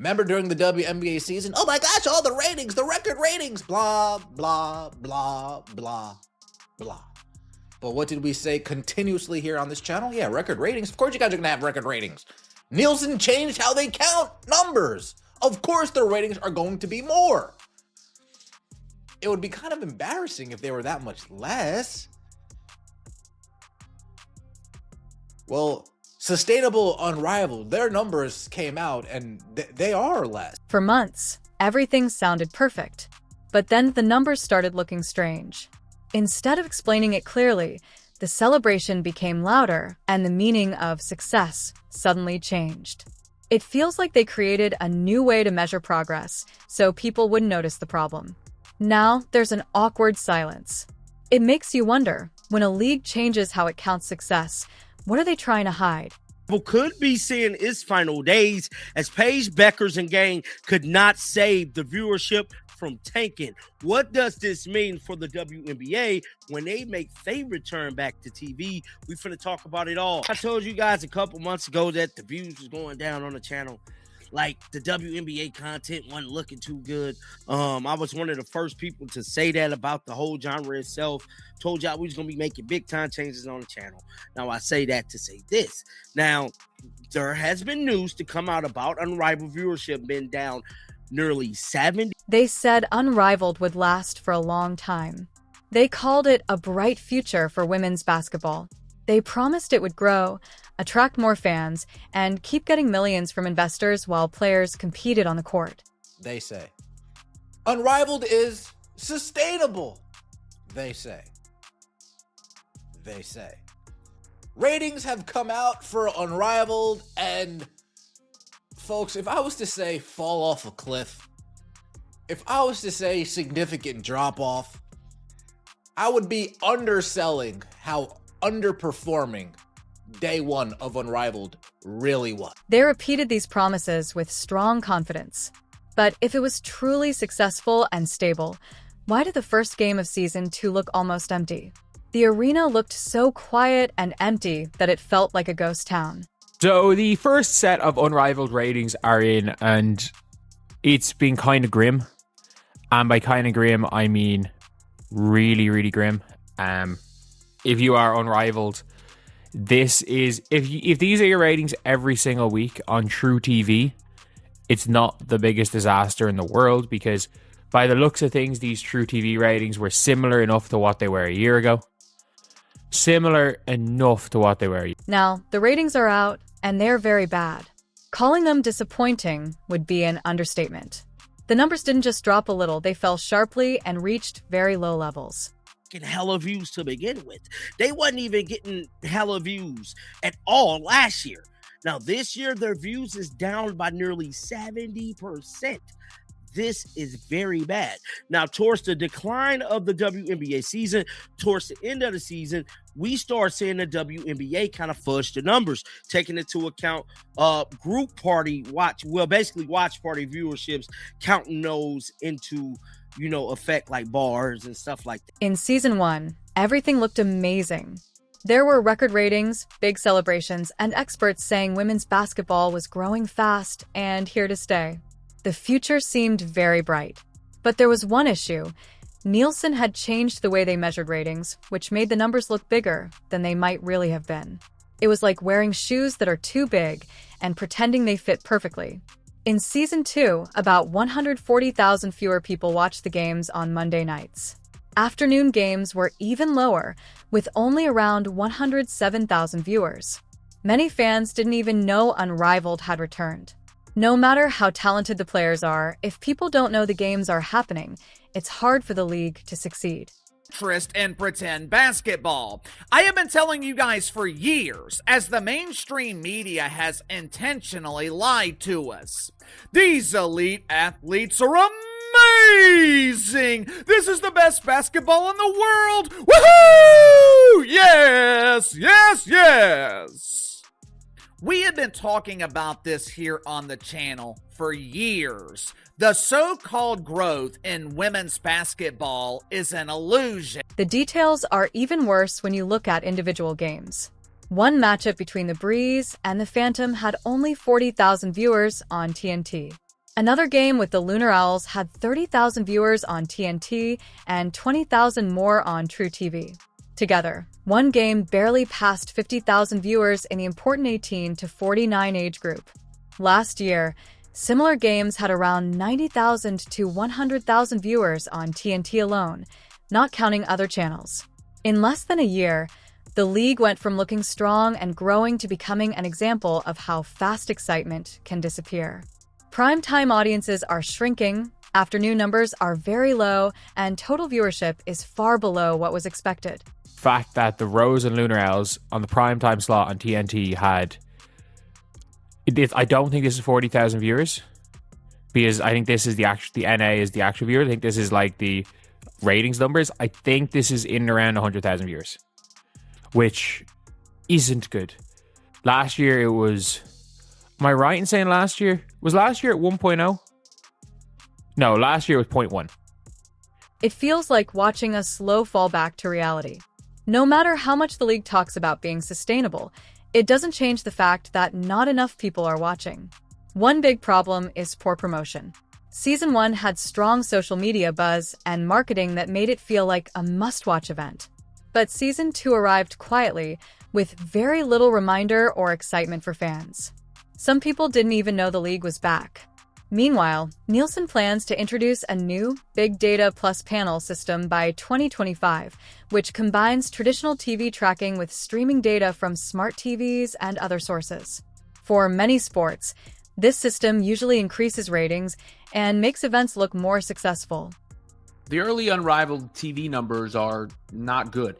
Remember during the WNBA season? Oh my gosh, all the ratings, the record ratings, blah, blah, blah, blah, blah. But what did we say continuously here on this channel? Yeah, record ratings. Of course you guys are going to have record ratings. Nielsen changed how they count numbers. Of course their ratings are going to be more. It would be kind of embarrassing if they were that much less. Well, Sustainable Unrivaled, their numbers came out and they are less. For months, everything sounded perfect. But then the numbers started looking strange. Instead of explaining it clearly, the celebration became louder and the meaning of success suddenly changed. It feels like they created a new way to measure progress, so people wouldn't notice the problem. Now, there's an awkward silence. It makes you wonder, when a league changes how it counts success, what are they trying to hide? People could be seeing its final days as Paige Beckers and gang could not save the viewership from tanking. What does this mean for the WNBA when they make their return back to TV? We finna talk about it all. I told you guys a couple months ago that the views was going down on the channel. Like, the WNBA content wasn't looking too good. I was one of the first people to say that about the whole genre itself. Told y'all we was going to be making big-time changes on the channel. Now, I say that to say this. Now, there has been news to come out about Unrivaled viewership been down nearly 70. They said Unrivaled would last for a long time. They called it a bright future for women's basketball. They promised it would grow, attract more fans, and keep getting millions from investors while players competed on the court. They say. Unrivaled is sustainable. They say. They say. Ratings have come out for Unrivaled, and folks, if I was to say fall off a cliff, if I was to say significant drop off, I would be underselling how underperforming day one of Unrivaled really was. They repeated these promises with strong confidence. But if it was truly successful and stable, why did the first game of Season 2 look almost empty? The arena looked so quiet and empty that it felt like a ghost town. So the first set of Unrivaled ratings are in, and it's been kind of grim. And by kind of grim, I mean really, really grim. If you are Unrivaled, this is, if these are your ratings every single week on True TV, it's not the biggest disaster in the world, because by the looks of things, these True TV ratings were similar enough to what they were a year ago. Similar enough to what they were. Now, the ratings are out, and they're very bad. Calling them disappointing would be an understatement. The numbers didn't just drop a little, they fell sharply and reached very low levels. Hella views to begin with. They wasn't even getting hella views at all last year. Now this year their views is down by nearly 70%. This is very bad. Now, towards the decline of the WNBA season, towards the end of the season, we start seeing the WNBA kind of fudge the numbers, taking into account group party watch, well, basically watch party viewerships, counting those into, you know, effect like bars and stuff like that. In Season 1, everything looked amazing. There were record ratings, big celebrations, and experts saying women's basketball was growing fast and here to stay. The future seemed very bright. But there was one issue. Nielsen had changed the way they measured ratings, which made the numbers look bigger than they might really have been. It was like wearing shoes that are too big and pretending they fit perfectly. In Season 2, about 140,000 fewer people watched the games on Monday nights. Afternoon games were even lower, with only around 107,000 viewers. Many fans didn't even know Unrivaled had returned. No matter how talented the players are, if people don't know the games are happening, it's hard for the league to succeed. Interest in pretend basketball. I have been telling you guys for years, as the mainstream media has intentionally lied to us. These elite athletes are amazing! This is the best basketball in the world! Woohoo! Yes, yes, yes! We have been talking about this here on the channel for years. The so-called growth in women's basketball is an illusion. The details are even worse when you look at individual games. One matchup between the Breeze and the Phantom had only 40,000 viewers on TNT. Another game with the Lunar Owls had 30,000 viewers on TNT and 20,000 more on True TV. Together, one game barely passed 50,000 viewers in the important 18 to 49 age group. Last year, similar games had around 90,000 to 100,000 viewers on TNT alone, not counting other channels. In less than a year, the league went from looking strong and growing to becoming an example of how fast excitement can disappear. Primetime audiences are shrinking, afternoon numbers are very low, and total viewership is far below what was expected. Fact that the Rose and Lunar Owls on the primetime slot on TNT had, I don't think this is 40,000 viewers, because I think this is the NA is the actual viewer. I think this is like the ratings numbers. I think this is in and around 100,000 viewers, which isn't good. Last year it was, am I right in saying last year at 1.0? No, last year was 0.1. It feels like watching a slow fall back to reality. No matter how much the league talks about being sustainable, it doesn't change the fact that not enough people are watching. One big problem is poor promotion. Season 1 had strong social media buzz and marketing that made it feel like a must-watch event. But Season 2 arrived quietly, with very little reminder or excitement for fans. Some people didn't even know the league was back. Meanwhile, Nielsen plans to introduce a new Big Data Plus panel system by 2025, which combines traditional TV tracking with streaming data from smart TVs and other sources. For many sports, this system usually increases ratings and makes events look more successful. The early Unrivaled TV numbers are not good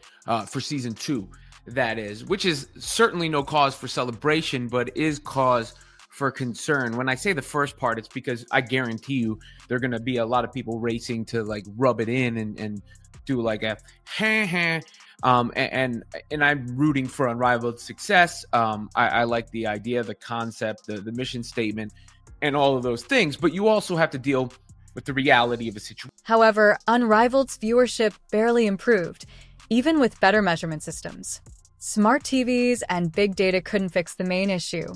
for Season 2, that is, which is certainly no cause for celebration, but is cause for concern. When I say the first part, it's because I guarantee you there are going to be a lot of people racing to like rub it in and do like a and I'm rooting for Unrivaled success. I like the idea, the concept, the mission statement, and all of those things, but you also have to deal with the reality of a situation. However, Unrivaled's viewership barely improved, even with better measurement systems. Smart TVs and big data couldn't fix the main issue.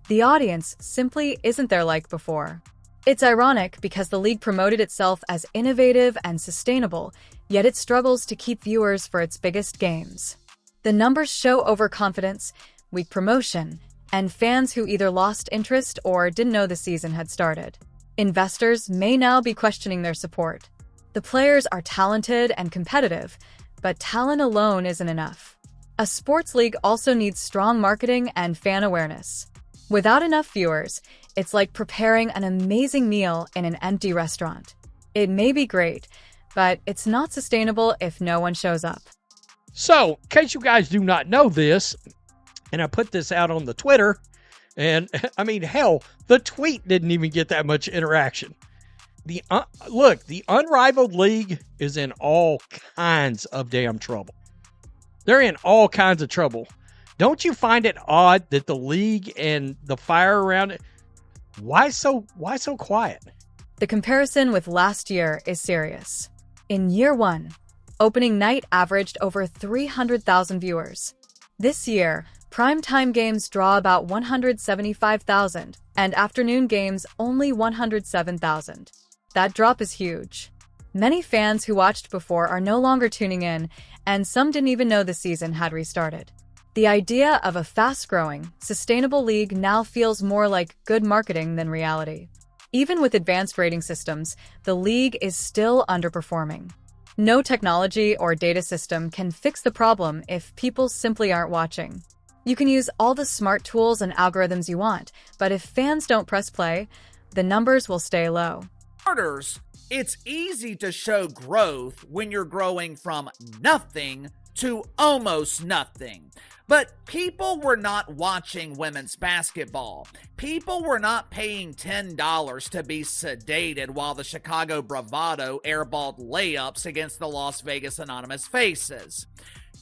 The audience simply isn't there like before. It's ironic because the league promoted itself as innovative and sustainable, yet it struggles to keep viewers for its biggest games. The numbers show overconfidence, weak promotion, and fans who either lost interest or didn't know the season had started. Investors may now be questioning their support. The players are talented and competitive, but talent alone isn't enough. A sports league also needs strong marketing and fan awareness. Without enough viewers, it's like preparing an amazing meal in an empty restaurant. It may be great, but it's not sustainable if no one shows up. So, in case you guys do not know this, and I put this out on the Twitter, and I mean, hell, the tweet didn't even get that much interaction. The Unrivaled League is in all kinds of damn trouble. They're in all kinds of trouble. Don't you find it odd that the league and the fire around it, why so quiet? The comparison with last year is serious. In year 1, opening night averaged over 300,000 viewers. This year, primetime games draw about 175,000, and afternoon games only 107,000. That drop is huge. Many fans who watched before are no longer tuning in, and some didn't even know the season had restarted. The idea of a fast-growing, sustainable league now feels more like good marketing than reality. Even with advanced rating systems, the league is still underperforming. No technology or data system can fix the problem if people simply aren't watching. You can use all the smart tools and algorithms you want, but if fans don't press play, the numbers will stay low. Starters, it's easy to show growth when you're growing from nothing to almost nothing. But people were not watching women's basketball. People were not paying $10 to be sedated while the Chicago Bravado airballed layups against the Las Vegas Anonymous Faces.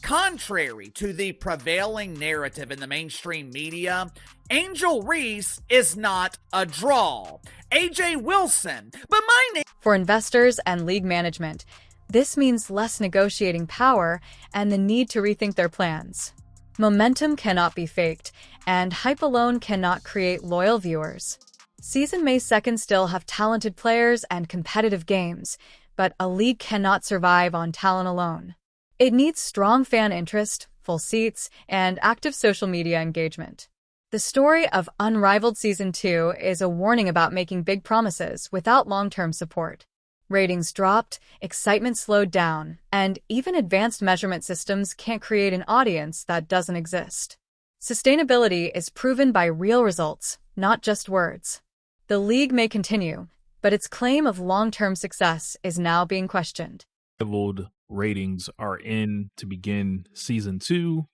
Contrary to the prevailing narrative in the mainstream media, Angel Reese is not a draw. AJ Wilson, but my name... For investors and league management, this means less negotiating power and the need to rethink their plans. Momentum cannot be faked, and hype alone cannot create loyal viewers. Season may 2nd still have talented players and competitive games, but a league cannot survive on talent alone. It needs strong fan interest, full seats, and active social media engagement. The story of Unrivaled Season 2 is a warning about making big promises without long-term support. Ratings dropped, excitement slowed down, and even advanced measurement systems can't create an audience that doesn't exist. Sustainability is proven by real results, not just words. The league may continue, but its claim of long-term success is now being questioned. Unrivaled ratings are in to begin season 2,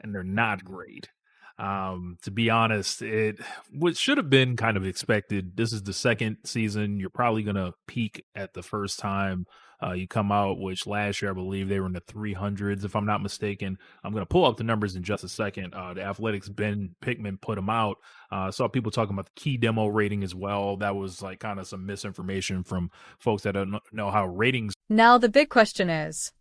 and they're not great. To be honest, what should have been kind of expected. This is the 2nd season. You're probably going to peak at the first time you come out, which last year I believe they were in the 300s, if I'm not mistaken. I'm going to pull up the numbers in just a second. The Athletics' Ben Pickman put them out. Saw people talking about the key demo rating as well. That was like kind of some misinformation from folks that don't know how ratings. Now the big question is,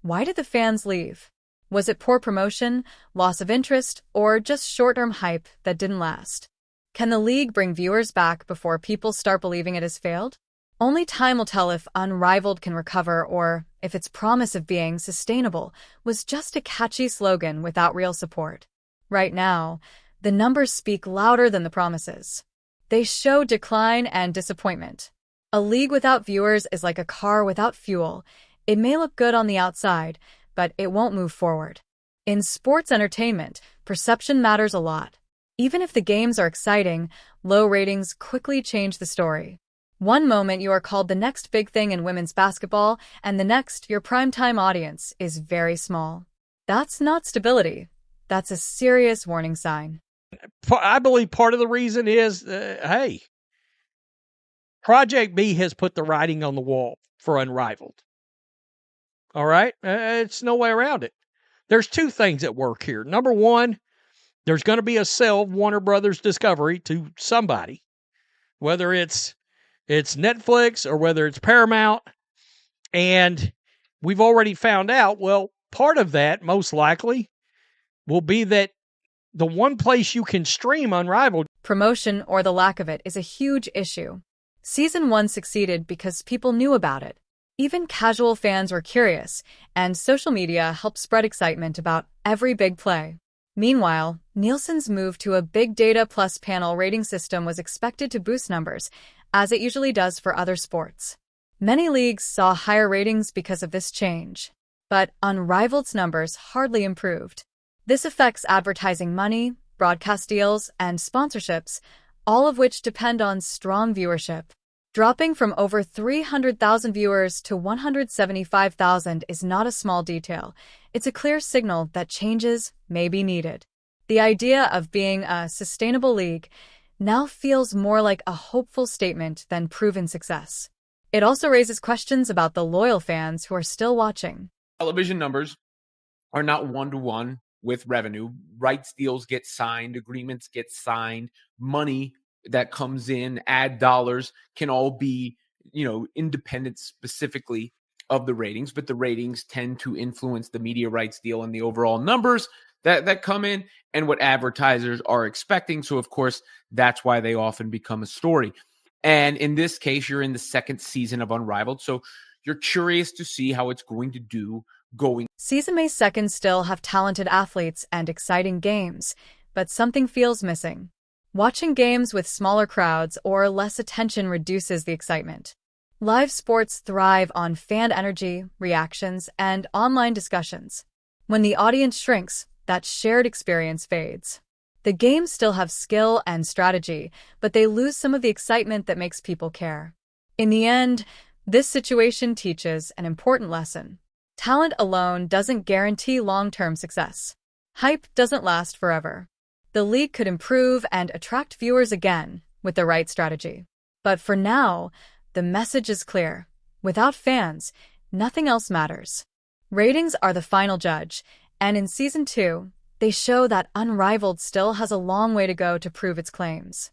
why did the fans leave? Was it poor promotion, loss of interest, or just short-term hype that didn't last? Can the league bring viewers back before people start believing it has failed? Only time will tell if Unrivaled can recover or if its promise of being sustainable was just a catchy slogan without real support. Right now, the numbers speak louder than the promises. They show decline and disappointment. A league without viewers is like a car without fuel. It may look good on the outside, but it won't move forward. In sports entertainment, perception matters a lot. Even if the games are exciting, low ratings quickly change the story. One moment you are called the next big thing in women's basketball, and the next your primetime audience is very small. That's not stability. That's a serious warning sign. I believe part of the reason is, hey, Project B has put the writing on the wall for Unrivaled. All right? It's no way around it. There's two things at work here. Number one, there's going to be a sale of Warner Brothers Discovery to somebody, whether it's Netflix or whether it's Paramount. And we've already found out, well, part of that, most likely, will be that the one place you can stream Unrivaled. Promotion, or the lack of it, is a huge issue. Season 1 succeeded because people knew about it. Even casual fans were curious, and social media helped spread excitement about every big play. Meanwhile, Nielsen's move to a big data plus panel rating system was expected to boost numbers, as it usually does for other sports. Many leagues saw higher ratings because of this change, but Unrivaled's numbers hardly improved. This affects advertising money, broadcast deals, and sponsorships, all of which depend on strong viewership. Dropping from over 300,000 viewers to 175,000 is not a small detail. It's a clear signal that changes may be needed. The idea of being a sustainable league now feels more like a hopeful statement than proven success. It also raises questions about the loyal fans who are still watching. Television numbers are not one-to-one with revenue. Rights deals get signed, agreements get signed, money that comes in, ad dollars can all be, independent specifically of the ratings, but the ratings tend to influence the media rights deal and the overall numbers that come in and what advertisers are expecting. So, of course, that's why they often become a story. And in this case, you're in the 2nd season of Unrivaled, so you're curious to see how it's going to do going. Season May 2nd still have talented athletes and exciting games, but something feels missing. Watching games with smaller crowds or less attention reduces the excitement. Live sports thrive on fan energy, reactions, and online discussions. When the audience shrinks, that shared experience fades. The games still have skill and strategy, but they lose some of the excitement that makes people care. In the end, this situation teaches an important lesson. Talent alone doesn't guarantee long-term success. Hype doesn't last forever. The league could improve and attract viewers again with the right strategy. But for now, the message is clear. Without fans, nothing else matters. Ratings are the final judge, and in Season 2, they show that Unrivaled still has a long way to go to prove its claims.